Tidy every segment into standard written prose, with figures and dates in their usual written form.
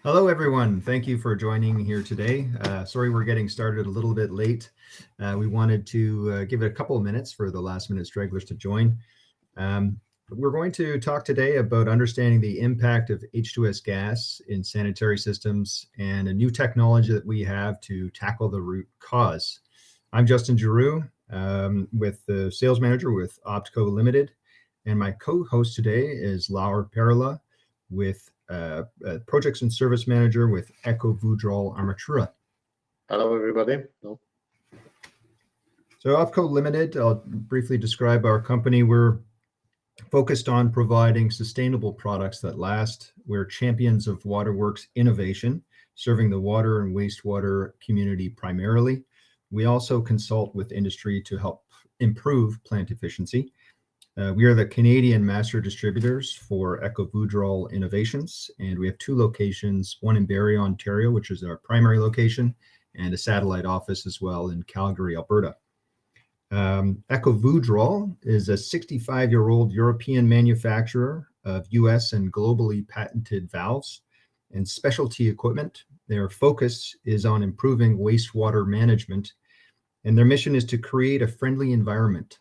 Hello, everyone. Thank you for joining here today. Sorry we're getting started a little bit late. We wanted to give it a couple of minutes for the last-minute stragglers to join. We're going to talk today about understanding the impact of H2S gas in sanitary systems and a new technology that we have to tackle the root cause. I'm Justin Giroux, with the sales manager with Optico Limited, and my co-host today is Laura Perla with projects and service manager with ekoWODROL Armatura. Hello, everybody. So Optico Limited, I'll briefly describe our company. We're focused on providing sustainable products that last. We're champions of waterworks innovation, serving the water and wastewater community primarily. We also consult with industry to help improve plant efficiency. We are the Canadian master distributors for ekoWODROL Innovations, and we have two locations, one in Barrie, Ontario, which is our primary location, and a satellite office as well in Calgary, Alberta. ekoWODROL is a 65-year-old European manufacturer of US and globally patented valves and specialty equipment. Their focus is on improving wastewater management, and their mission is to create a friendly environment.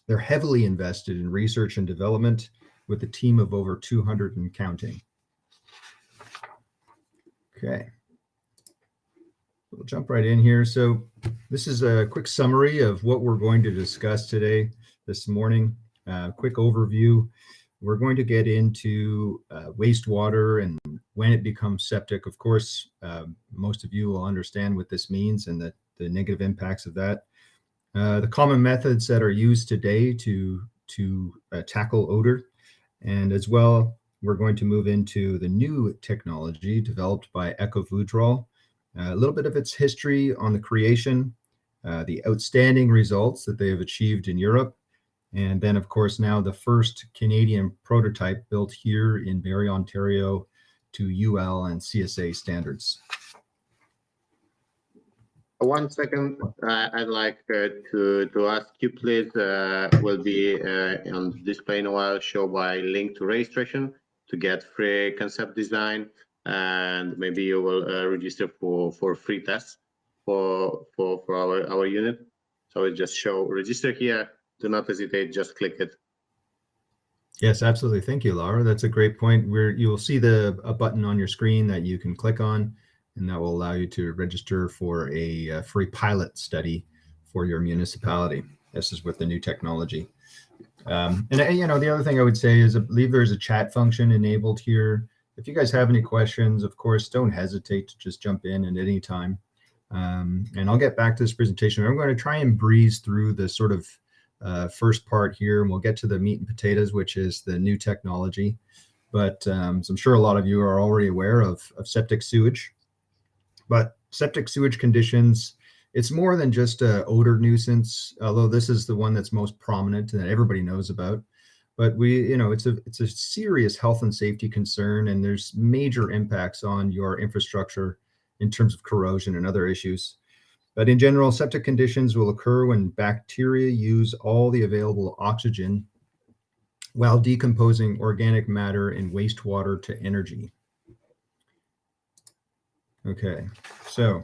They're heavily invested in research and development with a team of over 200 and counting. Okay. We'll jump right in here. So this is a quick summary of what we're going to discuss today, this morning. Quick overview. We're going to get into wastewater and when it becomes septic. Of course, most of you will understand what this means and the negative impacts of that. The common methods that are used today to tackle odor, and as well, we're going to move into the new technology developed by ekoWODROL, a little bit of its history on the creation, the outstanding results that they have achieved in Europe, and then, of course, now the first Canadian prototype built here in Barrie, Ontario to UL and CSA standards. 1 second, I'd like to ask you, please, will be on display in a while, show by link to registration to get free concept design, and maybe you will register for free tests for our unit. So it just show register here. Do not hesitate, just click it. Yes, absolutely. Thank you, Laura. That's a great point. You will see a button on your screen that you can click on, and that will allow you to register for a free pilot study for your municipality. This is with the new technology. And the other thing I would say is I believe there's a chat function enabled here. If you guys have any questions, of course, don't hesitate to just jump in at any time. And I'll get back to this presentation. I'm going to try and breeze through the sort of first part here, and we'll get to the meat and potatoes, which is the new technology. But so I'm sure a lot of you are already aware of septic sewage. But septic sewage conditions, it's more than just an odor nuisance, although this is the one that's most prominent and that everybody knows about. But it's a serious health and safety concern, and there's major impacts on your infrastructure in terms of corrosion and other issues. But in general, septic conditions will occur when bacteria use all the available oxygen while decomposing organic matter in wastewater to energy. Okay, so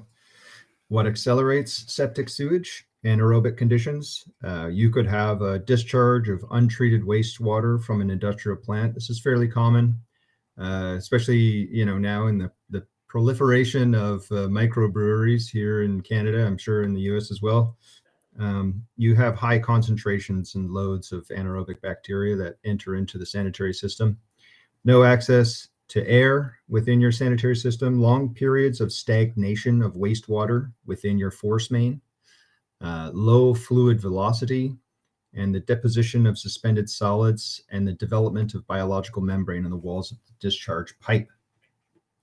what accelerates septic sewage? Anaerobic conditions. You could have a discharge of untreated wastewater from an industrial plant. This is fairly common, especially now in the proliferation of microbreweries here in Canada. I'm sure in the US as well. You have high concentrations and loads of anaerobic bacteria that enter into the sanitary system. No access to air within your sanitary system, long periods of stagnation of wastewater within your force main, low fluid velocity, and the deposition of suspended solids and the development of biological membrane on the walls of the discharge pipe.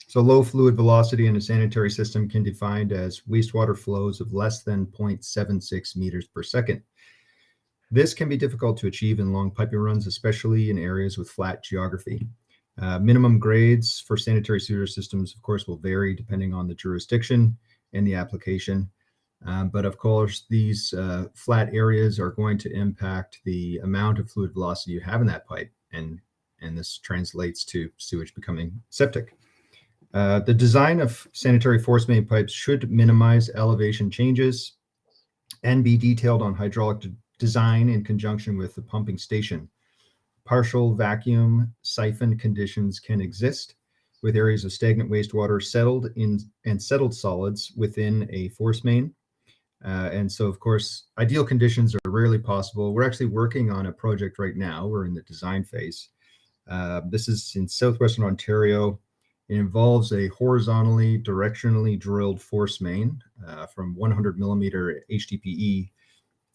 So low fluid velocity in a sanitary system can be defined as wastewater flows of less than 0.76 meters per second. This can be difficult to achieve in long piping runs, especially in areas with flat geography. Minimum grades for sanitary sewer systems, of course, will vary depending on the jurisdiction and the application. But of course, these flat areas are going to impact the amount of fluid velocity you have in that pipe, and this translates to sewage becoming septic. The design of sanitary force main pipes should minimize elevation changes and be detailed on hydraulic design in conjunction with the pumping station. Partial vacuum siphon conditions can exist with areas of stagnant wastewater settled in and settled solids within a force main. And so, of course, ideal conditions are rarely possible. We're actually working on a project right now. We're in the design phase. This is in southwestern Ontario. It involves a horizontally, directionally drilled force main from 100 millimeter HDPE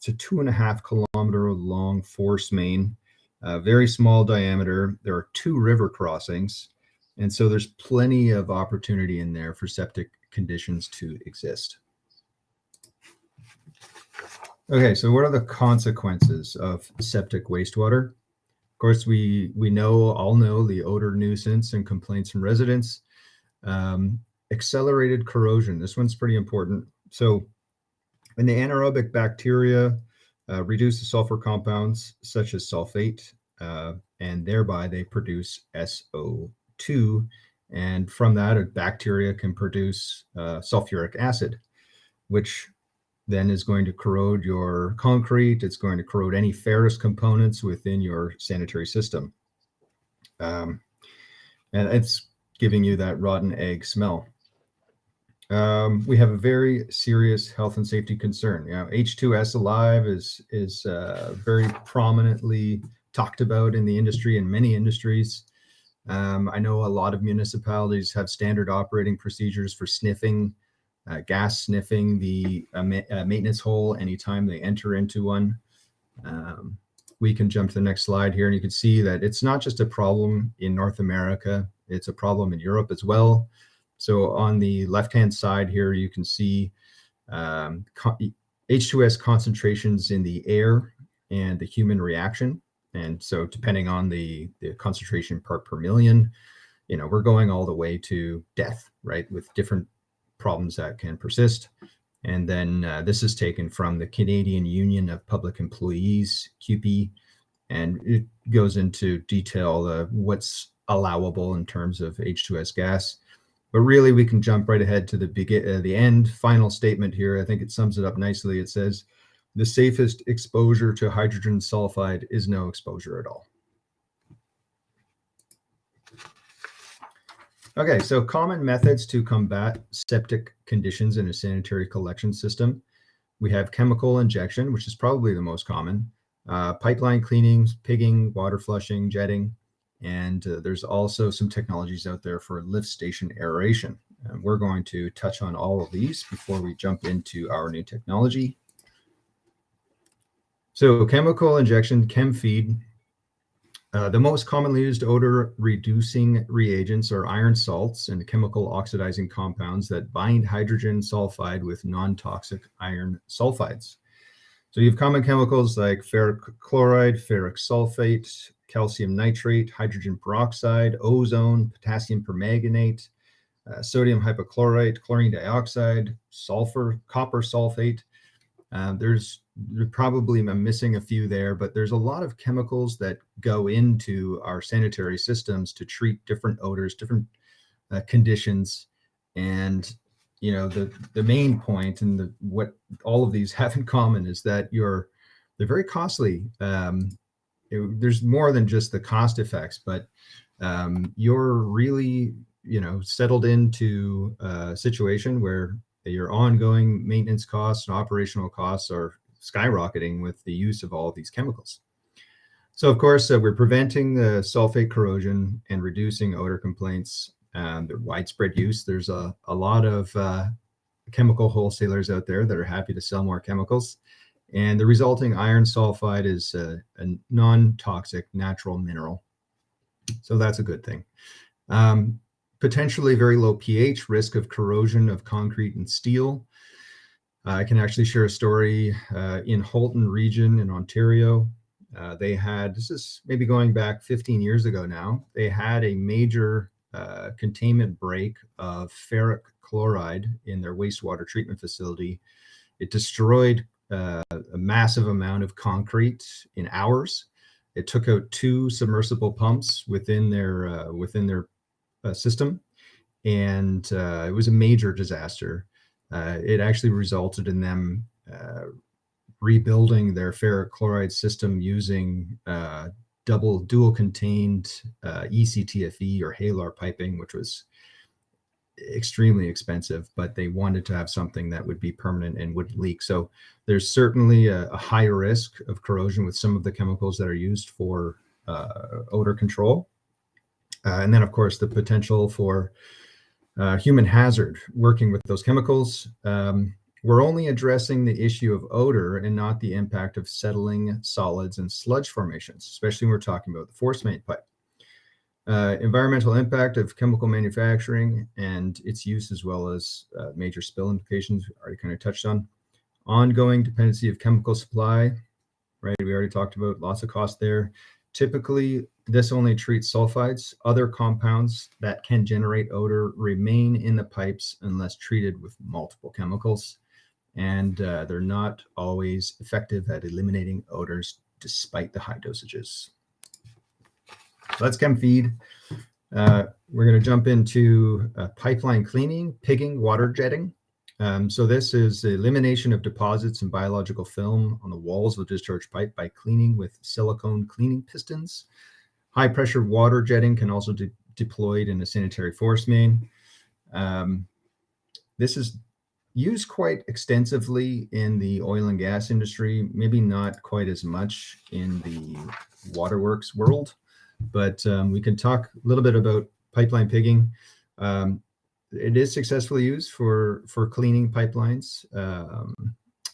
to 2.5 kilometer long force main, very small diameter. There are 2 river crossings. And so there's plenty of opportunity in there for septic conditions to exist. Okay, so what are the consequences of septic wastewater? Of course, we all know the odor nuisance and complaints from residents. Accelerated corrosion, this one's pretty important. So when the anaerobic bacteria reduce the sulfur compounds such as sulfate, and thereby they produce SO2, and from that a bacteria can produce sulfuric acid, which then is going to corrode your concrete. It's going to corrode any ferrous components within your sanitary system. And it's giving you that rotten egg smell. We have a very serious health and safety concern. H2S Alive is very prominently talked about in the industry, in many industries. I know a lot of municipalities have standard operating procedures for sniffing, gas sniffing the maintenance hole anytime they enter into one. We can jump to the next slide here, and you can see that it's not just a problem in North America, it's a problem in Europe as well. So on the left-hand side here, you can see H2S concentrations in the air and the human reaction. And so depending on the concentration part per million, we're going all the way to death, right, with different problems that can persist. And then this is taken from the Canadian Union of Public Employees, CUPE, and it goes into detail what's allowable in terms of H2S gas. But really, we can jump right ahead to the end final statement here. I think it sums it up nicely. It says, the safest exposure to hydrogen sulfide is no exposure at all. Okay, so common methods to combat septic conditions in a sanitary collection system. We have chemical injection, which is probably the most common, pipeline cleaning, pigging, water flushing, jetting, and there's also some technologies out there for lift station aeration. And we're going to touch on all of these before we jump into our new technology. So chemical injection, ChemFeed. The most commonly used odor reducing reagents are iron salts and chemical oxidizing compounds that bind hydrogen sulfide with non-toxic iron sulfides. So you have common chemicals like ferric chloride, ferric sulfate, calcium nitrate, hydrogen peroxide, ozone, potassium permanganate, sodium hypochlorite, chlorine dioxide, sulfur, copper sulfate. There's probably, I'm missing a few there, but there's a lot of chemicals that go into our sanitary systems to treat different odors, different conditions. And, the main point and what all of these have in common is that they're very costly. There's more than just the cost effects, but you're really, settled into a situation where your ongoing maintenance costs and operational costs are skyrocketing with the use of all of these chemicals. So of course, we're preventing the sulfate corrosion and reducing odor complaints. Their widespread use. There's a lot of chemical wholesalers out there that are happy to sell more chemicals. And the resulting iron sulfide is a non-toxic natural mineral. So that's a good thing. Potentially very low pH, risk of corrosion of concrete and steel. I can actually share a story in Halton region in Ontario. This is maybe going back 15 years ago now, they had a major containment break of ferric chloride in their wastewater treatment facility. It destroyed a massive amount of concrete in hours. It took out 2 submersible pumps within their system, and it was a major disaster. It actually resulted in them rebuilding their ferric chloride system using dual contained ECTFE or HALAR piping, which was extremely expensive, but they wanted to have something that would be permanent and wouldn't leak. So there's certainly a high risk of corrosion with some of the chemicals that are used for odor control. And then, of course, the potential for human hazard working with those chemicals. We're only addressing the issue of odor and not the impact of settling solids and sludge formations, especially when we're talking about the force main pipe. Environmental impact of chemical manufacturing and its use, as well as major spill implications, we already kind of touched on. Ongoing dependency of chemical supply, right? We already talked about lots of cost there. Typically, this only treats sulfides. Other compounds that can generate odor remain in the pipes unless treated with multiple chemicals. And they're not always effective at eliminating odors despite the high dosages. So that's chem feed. We're going to jump into pipeline cleaning, pigging, water jetting. So this is the elimination of deposits and biological film on the walls of the discharge pipe by cleaning with silicone cleaning pistons. High pressure water jetting can also be deployed in a sanitary force main. This is used quite extensively in the oil and gas industry, maybe not quite as much in the waterworks world, but we can talk a little bit about pipeline pigging. It is successfully used for cleaning pipelines,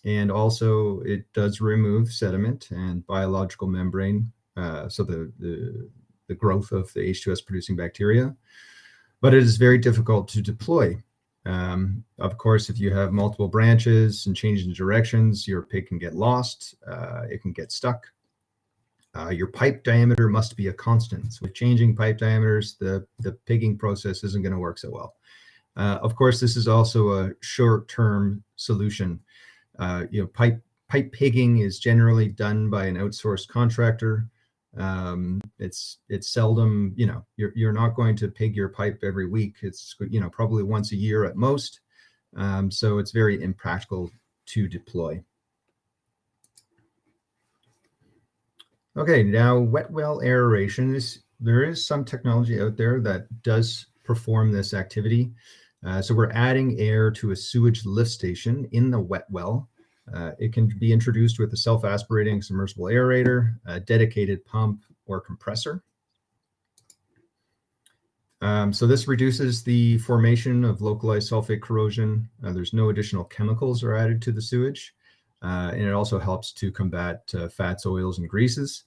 and also it does remove sediment and biological membrane, so the growth of the H2S producing bacteria, but it is very difficult to deploy. Of course, if you have multiple branches and changing directions, your pig can get lost, it can get stuck. Your pipe diameter must be a constant. So with changing pipe diameters, the pigging process isn't going to work so well. Of course, this is also a short-term solution. Pipe pigging is generally done by an outsourced contractor. It's seldom, you're not going to pig your pipe every week. It's, probably once a year at most. So it's very impractical to deploy. Okay, now wet well aeration. There is some technology out there that does perform this activity. So we're adding air to a sewage lift station in the wet well. It can be introduced with a self-aspirating submersible aerator, a dedicated pump, or compressor. So this reduces the formation of localized sulfate corrosion. There's no additional chemicals are added to the sewage. And it also helps to combat fats, oils, and greases.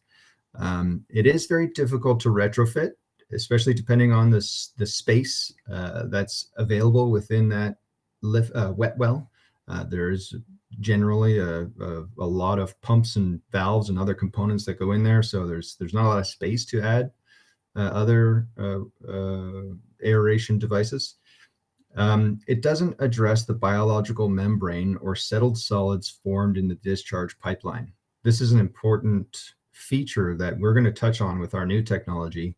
It is very difficult to retrofit, especially depending on the space that's available within that wet well. There's generally a lot of pumps and valves and other components that go in there, so there's not a lot of space to add other aeration devices. It doesn't address the biological membrane or settled solids formed in the discharge pipeline. This is an important feature that we're going to touch on with our new technology.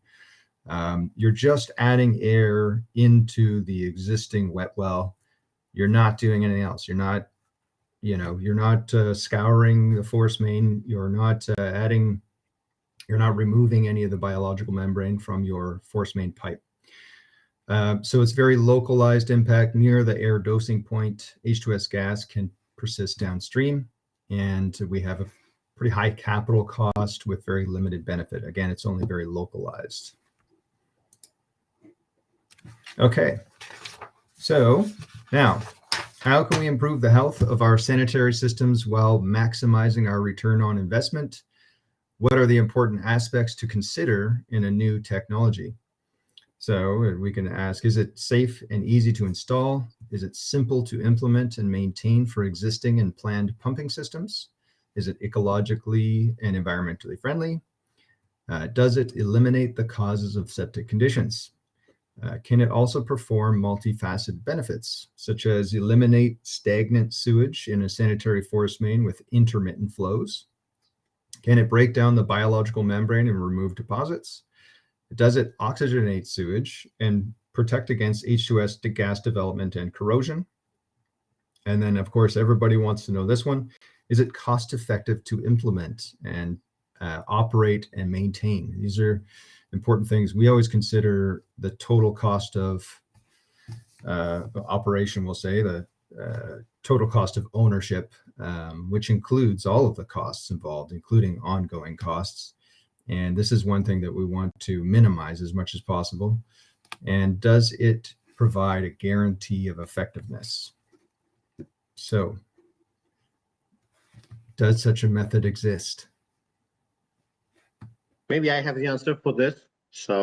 You're just adding air into the existing wet well. You're not doing anything else. You're not scouring the force main. You're not removing any of the biological membrane from your force main pipe. So it's very localized impact near the air dosing point. H2S gas can persist downstream, and we have a pretty high capital cost with very limited benefit. Again, it's only very localized. Okay, so now, how can we improve the health of our sanitary systems while maximizing our return on investment? What are the important aspects to consider in a new technology? So we can ask, is it safe and easy to install? Is it simple to implement and maintain for existing and planned pumping systems? Is it ecologically and environmentally friendly? Does it eliminate the causes of septic conditions? Can it also perform multifaceted benefits, such as eliminate stagnant sewage in a sanitary force main with intermittent flows? Can it break down the biological membrane and remove deposits? Does it oxygenate sewage and protect against H2S gas development and corrosion. And then, of course, everybody wants to know this one. Is it cost effective to implement and operate and maintain? These are important things. We always consider the total cost of operation, we'll say, the total cost of ownership, which includes all of the costs involved, including ongoing costs. And this is one thing that we want to minimize as much as possible. And does it provide a guarantee of effectiveness? So, does such a method exist? Maybe I have the answer for this. So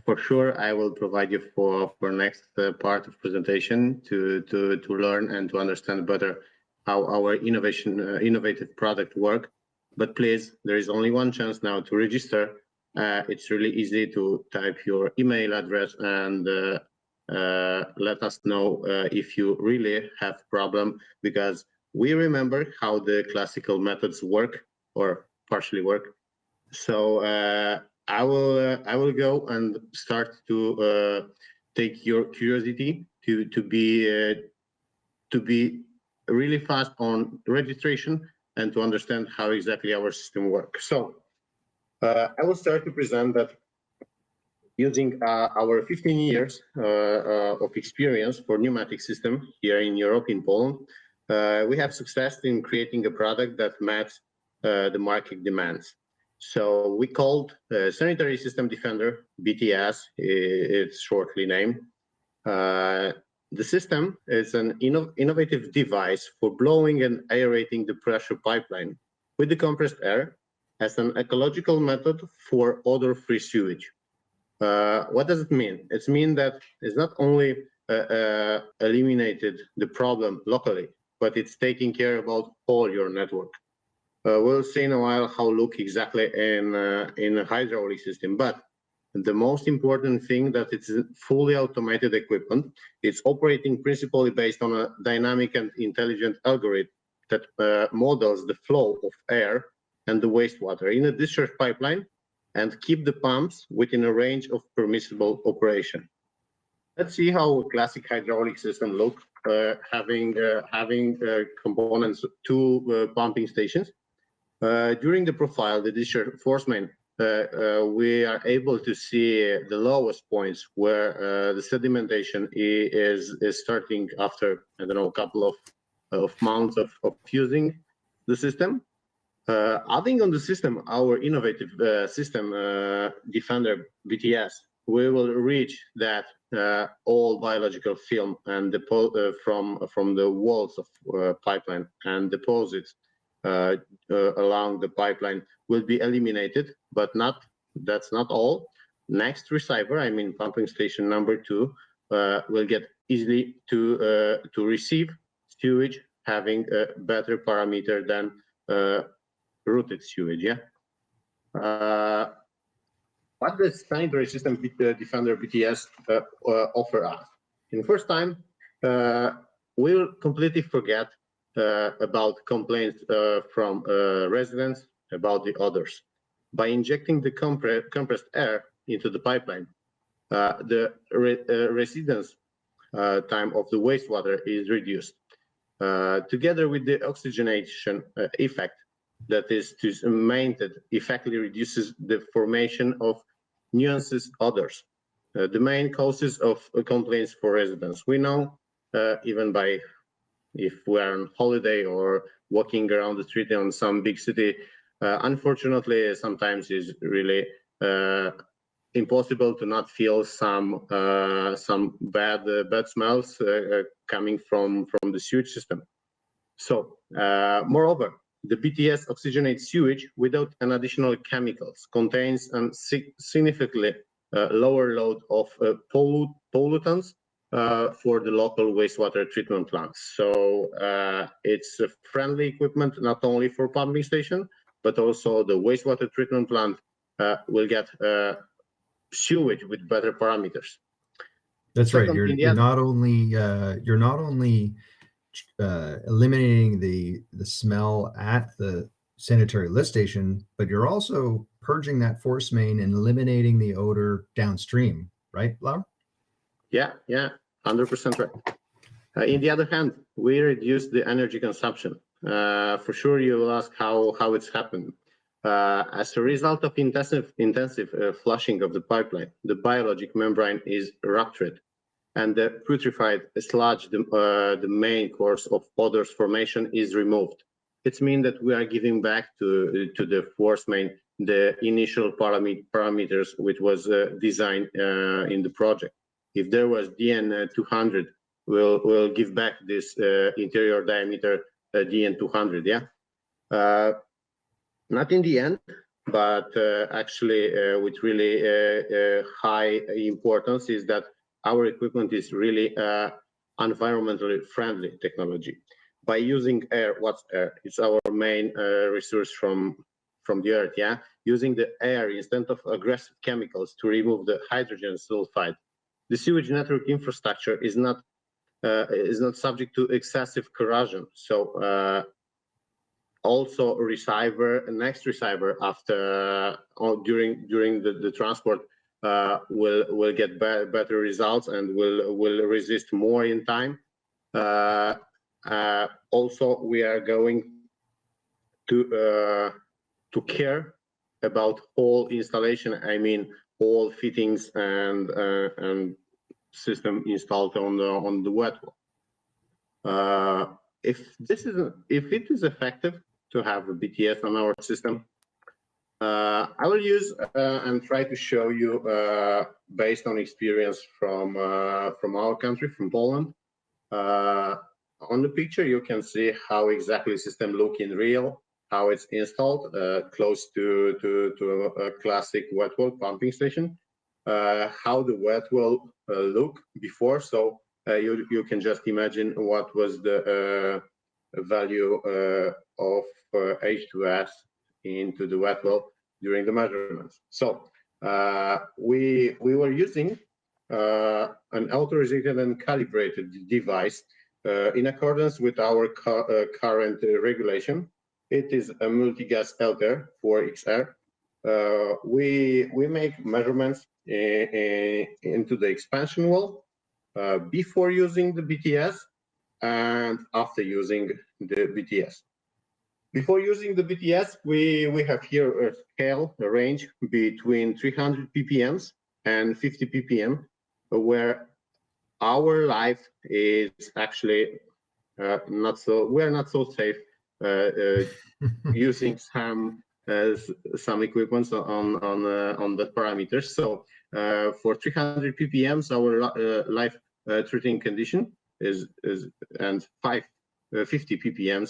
for sure, I will provide you for next part of presentation to learn and to understand better how our innovative product work. But please, there is only one chance now to register. It's really easy to type your email address and let us know if you really have problem, because we remember how the classical methods work or partially work. So I will go and start to take your curiosity to be really fast on registration and to understand how exactly our system works. So I will start to present that using our 15 years of experience for pneumatic system here in Europe, in Poland. We have success in creating a product that matches the market demands. So we called Sanitary System Defender, BTS, it's shortly named. The system is an innovative device for blowing and aerating the pressure pipeline with the compressed air as an ecological method for odor-free sewage. What does it mean? It means that it's not only eliminated the problem locally, but it's taking care about all your network. We'll see in a while how look exactly in a hydraulic system, but the most important thing that it's a fully automated equipment. It's operating principally based on a dynamic and intelligent algorithm that models the flow of air and the wastewater in a discharge pipeline and keep the pumps within a range of permissible operation. Let's see how a classic hydraulic system look, having components, two pumping stations. During the profile, the discharge force main, we are able to see the lowest points where the sedimentation is starting after, I don't know, a couple of months of using the system. Adding on the system, our innovative system, Defender BTS, we will reach that all biological film and from the walls of pipeline and deposits along the pipeline will be eliminated, but that's not all. Next receiver, I mean pumping station number 2, will get easily to receive sewage having a better parameter than routed sewage. Yeah. What does Sanitary System Defender BTS offer us? In the first time, we'll completely forget about complaints from residents about the odors. By injecting the compressed air into the pipeline, the residence time of the wastewater is reduced. Together with the oxygenation effect, that is to maintain effectively reduces the formation of nuisance odors, the main causes of complaints for residents. We know even by if we are on holiday or walking around the street in some big city, unfortunately, sometimes is really impossible to not feel some bad smells coming from the sewage system. So, moreover, the BTS oxygenates sewage without an additional chemicals, contains a significantly lower load of pollutants for the local wastewater treatment plants. So it's a friendly equipment not only for pumping station, but also the wastewater treatment plant will get sewage with better parameters. That's right. You're not only eliminating the smell at the sanitary lift station, but you're also purging that force main and eliminating the odor downstream, right, Laura? Yeah, 100% right. In the other hand, we reduce the energy consumption. For sure, you will ask how it's happened. As a result of intensive flushing of the pipeline, the biologic membrane is ruptured, and the putrefied sludge, the main cause of odors formation, is removed. It means that we are giving back to the force main the initial parameters which was designed in the project. If there was DN 200, we'll give back this interior diameter DN 200. Yeah, not in the end, but actually with really high importance is that our equipment is really environmentally friendly technology. By using air, what's air? It's our main resource from the earth. Yeah, using the air instead of aggressive chemicals to remove the hydrogen sulfide. The sewage network infrastructure is not subject to excessive corrosion. So also next receiver after during the transport will get better results and will resist more in time. Also, we are going to care about whole installation. I mean, all fittings and system installed on the wet well. If it is effective to have a BTS on our system, I will use and try to show you based on experience from our country, from Poland. On the picture, you can see how exactly the system look in real, how it's installed, close to a classic wet well pumping station. How the wet well look before, so you can just imagine what was the value of H2S into the wet well during the measurements. So we were using an authorized and calibrated device in accordance with our current regulation. It is a multi-gas LTR 4XR. We make measurements into the expansion well before using the BTS and after using the BTS. Before using the BTS, we have here a scale, a range between 300 ppm and 50 ppm, where our life is actually we're not so safe using some equipment on the parameters. So for 300 ppm, our life treating condition is and 50 ppm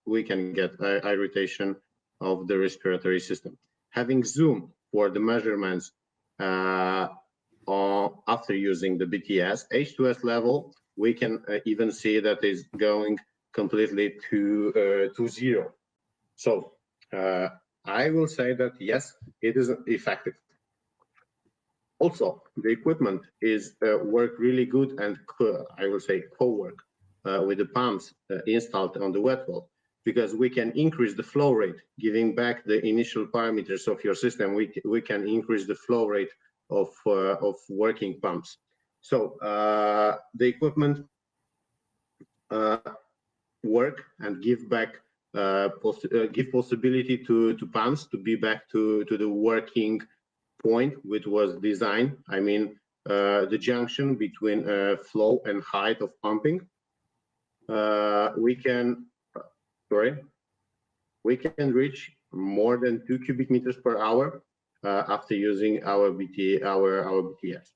we can get irritation of the respiratory system. Having zoom for the measurements after using the BTS, H2S level, we can even see that is going completely to zero. So I will say that yes, it is effective. Also, the equipment is work really good, and I will say co-work with the pumps installed on the wet well, because we can increase the flow rate, giving back the initial parameters of your system. We can increase the flow rate of working pumps. So the equipment work and give back give possibility to pumps to be back to the working point which was designed. I mean the junction between flow and height of pumping. We can reach more than 2 cubic meters per hour after using our BTS.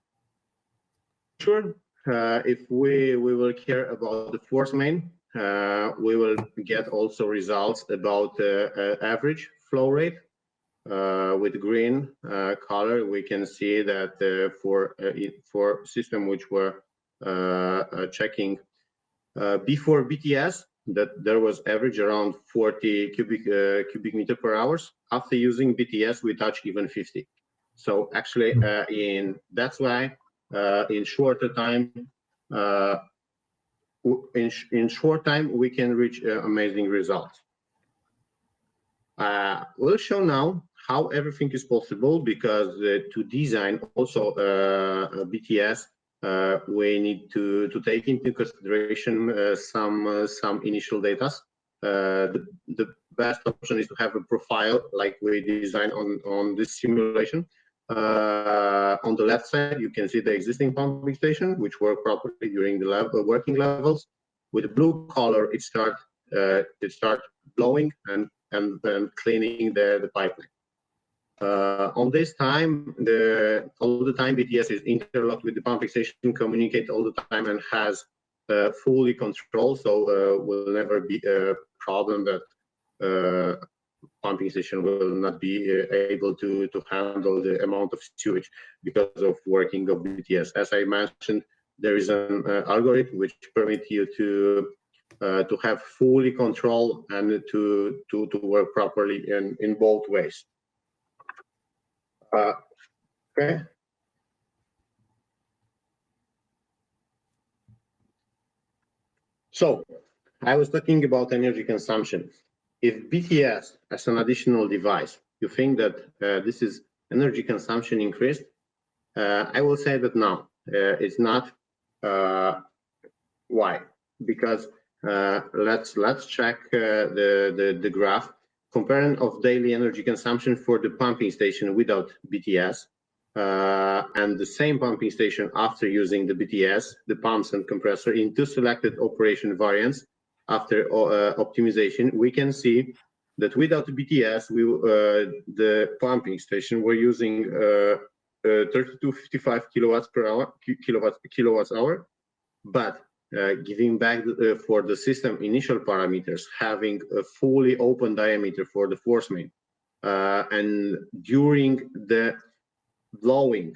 Sure, if we will care about the force main, we will get also results about average flow rate. With green color, we can see that for system which were checking before BTS, that there was average around 40 cubic meter per hour. After using BTS, we touch even 50. So actually, that's why in shorter time, in short time, we can reach amazing results. We'll show now how everything is possible, because to design also a BTS, we need to take into consideration some initial data. The best option is to have a profile like we design on this simulation. On the left side, you can see the existing pumping station, which work properly during the working levels. With the blue color, it start blowing and then cleaning the pipeline. On this time, all the time BTS is interlocked with the pumping station, communicate all the time, and has fully control. So will never be a problem that pumping station will not be able to handle the amount of sewage because of working of BTS. As I mentioned, there is an algorithm which permits you to have fully control and to work properly in both ways. Okay. So I was talking about energy consumption. If BTS as an additional device, you think that this is energy consumption increased, I will say that no, it's not. Why? Because let's check the graph comparing of daily energy consumption for the pumping station without BTS and the same pumping station after using the BTS, the pumps and compressor in two selected operation variants. After optimization, we can see that without the BTS, the pumping station were using 3255 kilowatts per hour, kilowatts hour, but giving back for the system initial parameters, having a fully open diameter for the force main, and during the blowing,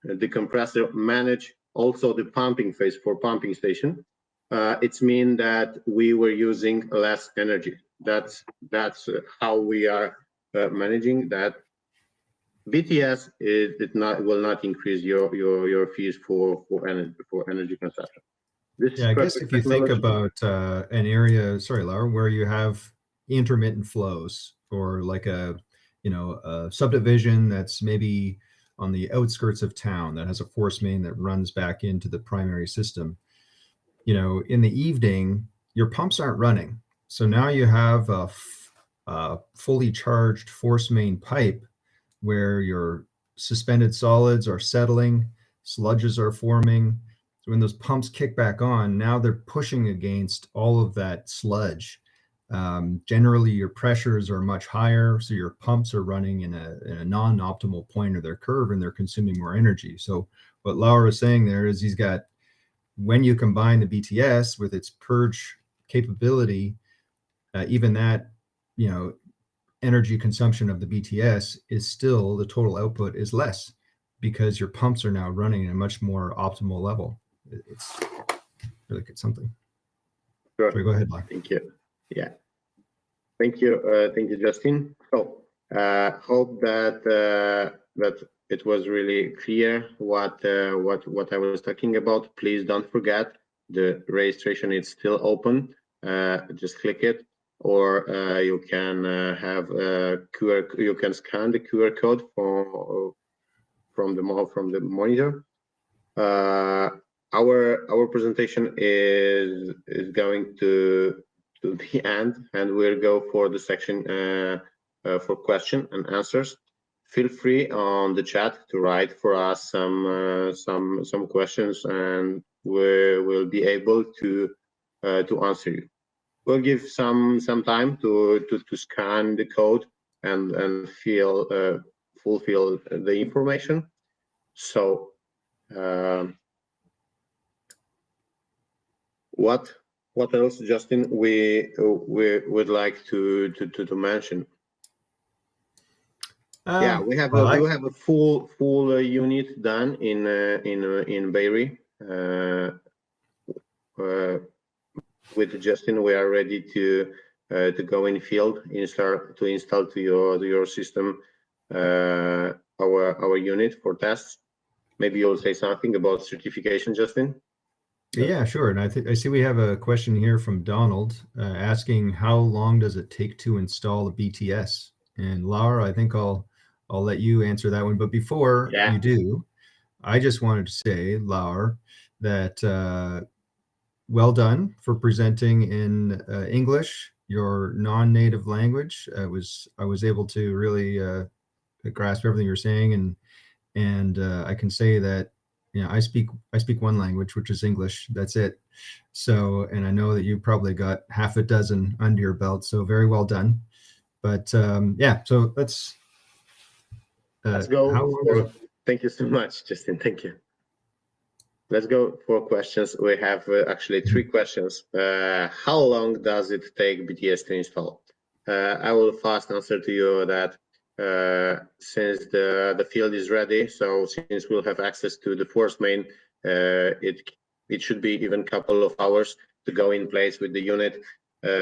the compressor manage also the pumping phase for pumping station. It's mean that we were using less energy. That's how we are managing that. BTS will not increase your fees for energy consumption. Yeah, I guess if you think about an area, sorry, Laura, where you have intermittent flows, or like a subdivision that's maybe on the outskirts of town that has a force main that runs back into the primary system, in the evening, your pumps aren't running. So now you have a fully charged force main pipe where your suspended solids are settling, sludges are forming. So when those pumps kick back on, now they're pushing against all of that sludge. Generally, your pressures are much higher, so your pumps are running in a non-optimal point of their curve, and they're consuming more energy. So what Laura is saying there is he's got, when you combine the BTS with its purge capability, even that, energy consumption of the BTS is still, the total output is less because your pumps are now running at a much more optimal level. It's really good something. Sure. Sorry, go ahead, Laura. Thank you. Yeah. Thank you, Justin. So hope that it was really clear what I was talking about. Please don't forget the registration is still open. Just click it, or you can have you can scan the QR code from the monitor. Our presentation is going to the end, and we'll go for the section for question and answers. Feel free on the chat to write for us some questions, and we will be able to answer you. We'll give some time to scan the code and fulfill the information. So what else, Justin, we would like to mention? Yeah, we have a full unit done in Bayri. With Justin, we are ready to go in field, to install to your system our unit for tests. Maybe you'll say something about certification, Justin. Yeah, sure. And I see we have a question here from Donald asking how long does it take to install a BTS? And Laura, I think I'll let you answer that one. But before Yeah. you do, I just wanted to say, Laura, that well done for presenting in English, your non-native language. I was able to really grasp everything you're saying, and I can say that I speak one language, which is English. That's it. So, and I know that you probably got half a dozen under your belt. So very well done. But yeah, so Let's go how long does it? for. Thank you so much, Justin. Thank you. Let's go for questions. We have actually three questions. How long does it take BTS to install? I will fast answer to you that since the field is ready, so since we'll have access to the force main, it should be even a couple of hours to go in place with the unit,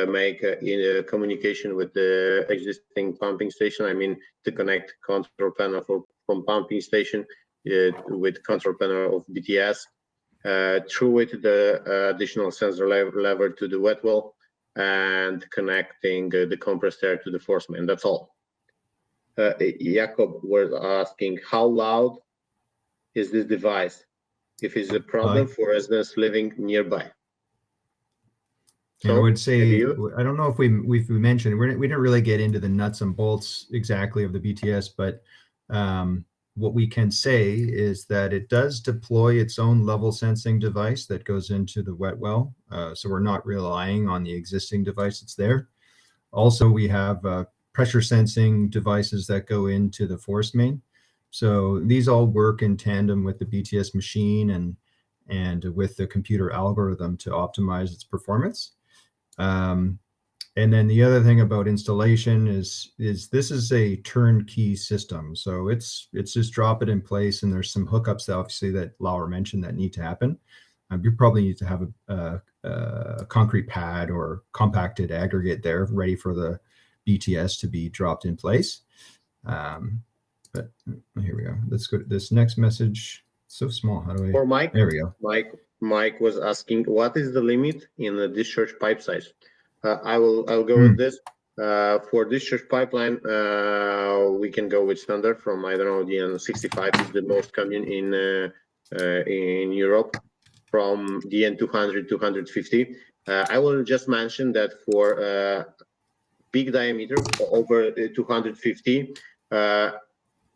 make in communication with the existing pumping station. I mean, to connect control panel from pumping station with control panel of BTS. Through it the additional sensor lever to the wet well and connecting the compressed air to the force main. That's all. Jakob was asking how loud is this device if it's a problem for residents living nearby. So, and I would say, I don't know if we mentioned, we didn't really get into the nuts and bolts exactly of the BTS, but what we can say is that it does deploy its own level sensing device that goes into the wet well. So we're not relying on the existing device that's there. Also, we have pressure sensing devices that go into the force main. So these all work in tandem with the BTS machine and with the computer algorithm to optimize its performance. And then the other thing about installation is this is a turnkey system. So it's just drop it in place, and there's some hookups that obviously that Laura mentioned that need to happen. You probably need to have a concrete pad or compacted aggregate there ready for the BTS to be dropped in place. But here we go. Let's go to this next message. It's so small. How do I? For Mike, there we go. Mike was asking, what is the limit in the discharge pipe size? I'll go with this. For discharge pipeline, we can go with standard from, I don't know, the DN65 is the most common in Europe, from DN200 250. I will just mention that for big diameter over 250,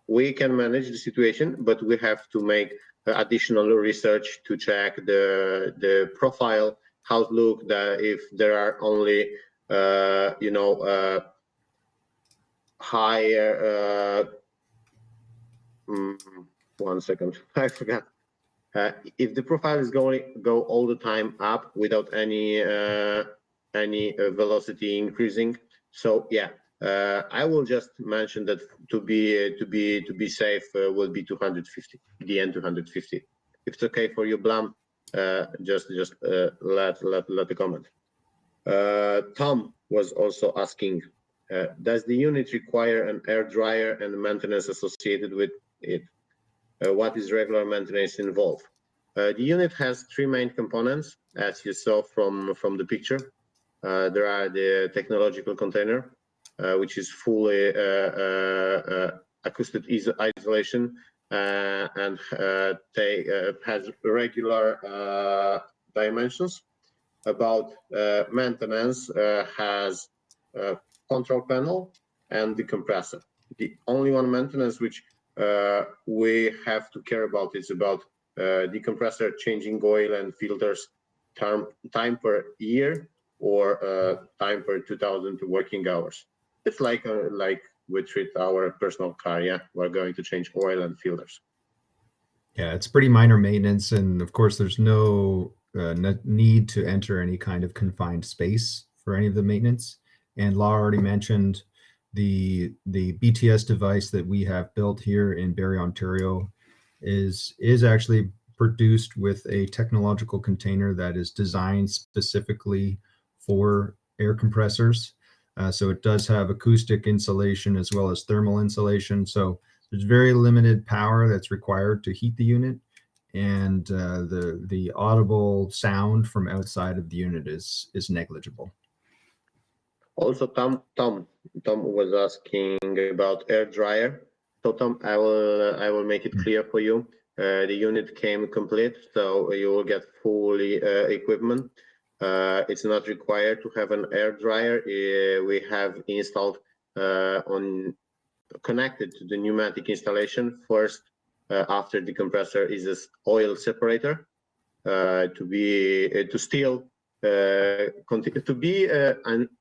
we can manage the situation, but we have to make additional research to check the profile, how it look, if there are only higher 1 second, I forgot. If the profile is go all the time up without any velocity increasing, so yeah, I will just mention that to be safe will be 250, DN 250. If it's okay for you, Blam, just let the comment. Tom was also asking, does the unit require an air dryer and maintenance associated with it? What is regular maintenance involved? The unit has three main components, as you saw from the picture. There are the technological container, which is fully acoustic isolation and has regular dimensions. About maintenance, has a control panel and the compressor. The only one maintenance which we have to care about is about the compressor changing oil and filters time per year or time per 2,000 working hours. It's like we treat our personal car. Yeah, we're going to change oil and filters. Yeah, it's pretty minor maintenance, and of course, there's no need to enter any kind of confined space for any of the maintenance. And Laura already mentioned the BTS device that we have built here in Barrie, Ontario, is actually produced with a technological container that is designed specifically for air compressors. So it does have acoustic insulation as well as thermal insulation. So there's very limited power that's required to heat the unit. and the audible sound from outside of the unit is negligible. Also, Tom was asking about air dryer. So Tom, I will make it clear for you. The unit came complete, so you will get fully equipment. It's not required to have an air dryer. We have installed connected to the pneumatic installation first. After the compressor is this oil separator to be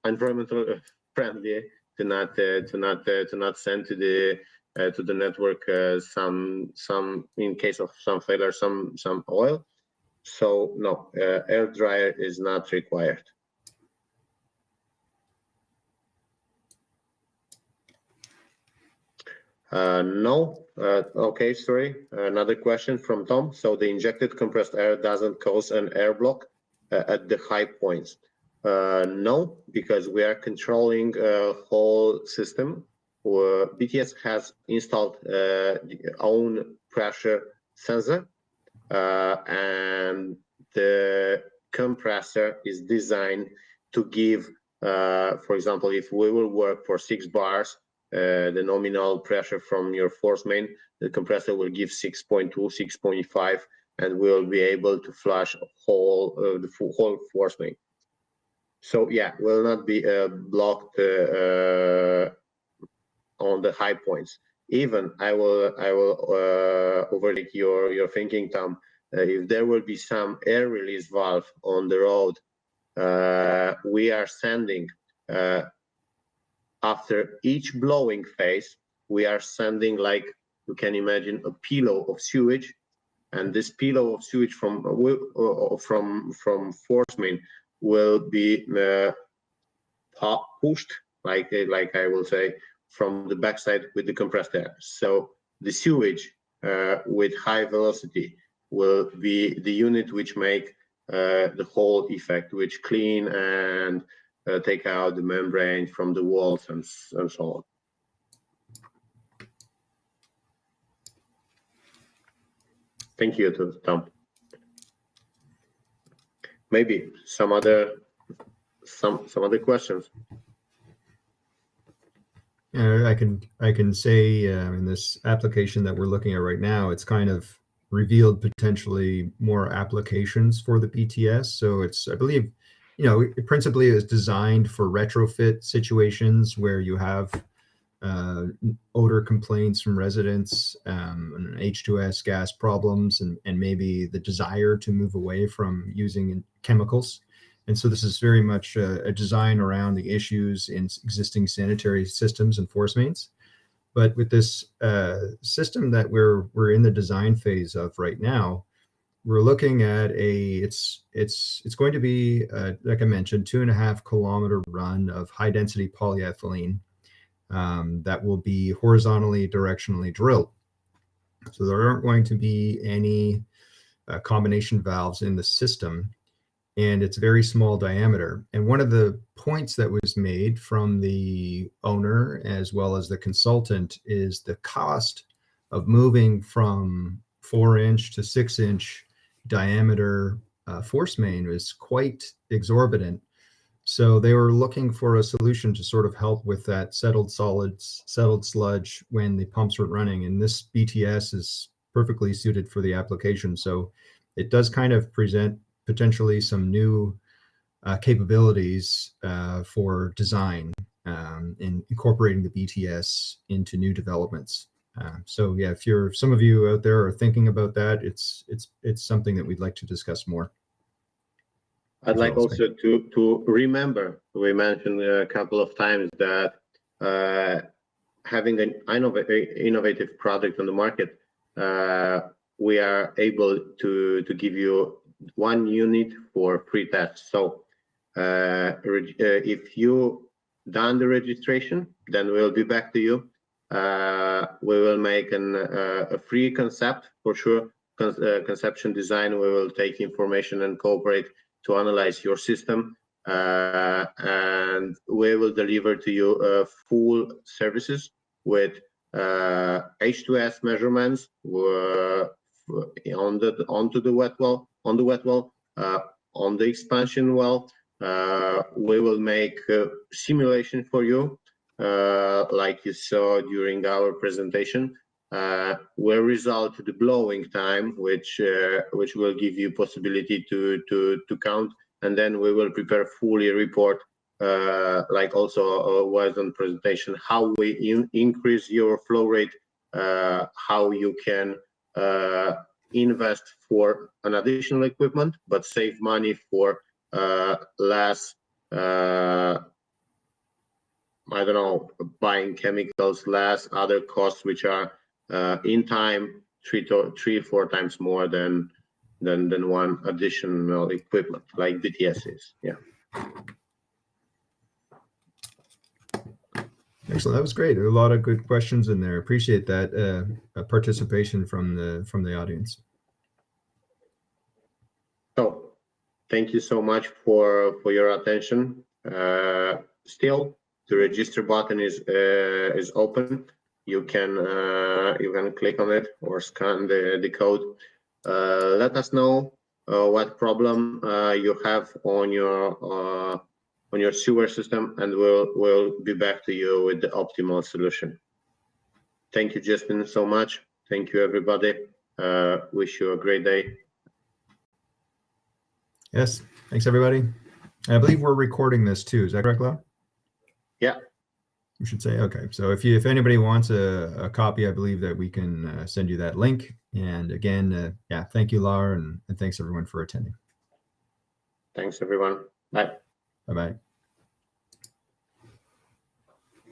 environmental friendly, to not send to the network some in case of some failure some oil. So no, air dryer is not required. No. Okay, sorry. Another question from Tom. So the injected compressed air doesn't cause an air block at the high points. No, because we are controlling a whole system. BTS has installed own pressure sensor, and the compressor is designed to give, for example, if we will work for 6 bars, the nominal pressure from your force main, the compressor will give 6.2, 6.5, and we'll be able to flush the whole force main. So yeah, will not be blocked on the high points. Even I will overtake your thinking, Tom. If there will be some air release valve on the road, we are sending after each blowing phase, we are sending, like you can imagine, a pillow of sewage, and this pillow of sewage from force main will be pushed, like I will say, from the backside with the compressed air. So the sewage with high velocity will be the unit which make the whole effect, which clean and take out the membrane from the walls and so on. Thank you, Tom. Maybe some other questions. I can say in this application that we're looking at right now, it's kind of revealed potentially more applications for the BTS. So it's, I believe, it principally is designed for retrofit situations where you have odor complaints from residents, and H2S gas problems, and maybe the desire to move away from using chemicals. And so this is very much a design around the issues in existing sanitary systems and force mains. But with this system that we're in the design phase of right now, we're looking at it's going to be, like I mentioned, 2.5 kilometer run of high density polyethylene that will be horizontally directionally drilled. So there aren't going to be any combination valves in the system, and it's very small diameter. And one of the points that was made from the owner as well as the consultant is the cost of moving from 4-inch to 6-inch diameter force main is quite exorbitant. So they were looking for a solution to sort of help with that settled sludge when the pumps were running. And this BTS is perfectly suited for the application. So it does kind of present potentially some new capabilities for design in incorporating the BTS into new developments. So yeah, if some of you out there are thinking about that, it's something that we'd like to discuss more. I'd like also to remember, we mentioned a couple of times that having an innovative product on the market, we are able to give you 1 unit for free test. So if you done the registration, then we'll be back to you. We will make a free concept for sure, conception design. We will take information and cooperate to analyze your system, and we will deliver to you full services with H2S measurements, onto the wet well, on the wet well. On the expansion well, we will make a simulation for you, like you saw during our presentation. Will result to the blowing time, which will give you possibility to count, and then we will prepare fully report, like also was on presentation, how we increase your flow rate, how you can invest for an additional equipment, but save money for less, I don't know, buying chemicals, less other costs, which are in time 3-4 times more than one additional equipment like DTS is. Yeah. Excellent. That was great. There were a lot of good questions in there. Appreciate that participation from the audience. So thank you so much for your attention. Still, the register button is open. You can click on it or scan the code. Let us know what problem you have on your sewer system, and we'll be back to you with the optimal solution. Thank you, Justin, so much. Thank you, everybody. Wish you a great day. Yes. Thanks, everybody. I believe we're recording this too. Is that correct, Lau? Yeah. You should say, okay. So if anybody wants a copy, I believe that we can send you that link. And again, yeah, thank you, Laura, and thanks everyone for attending. Thanks, everyone. Bye. Bye-bye.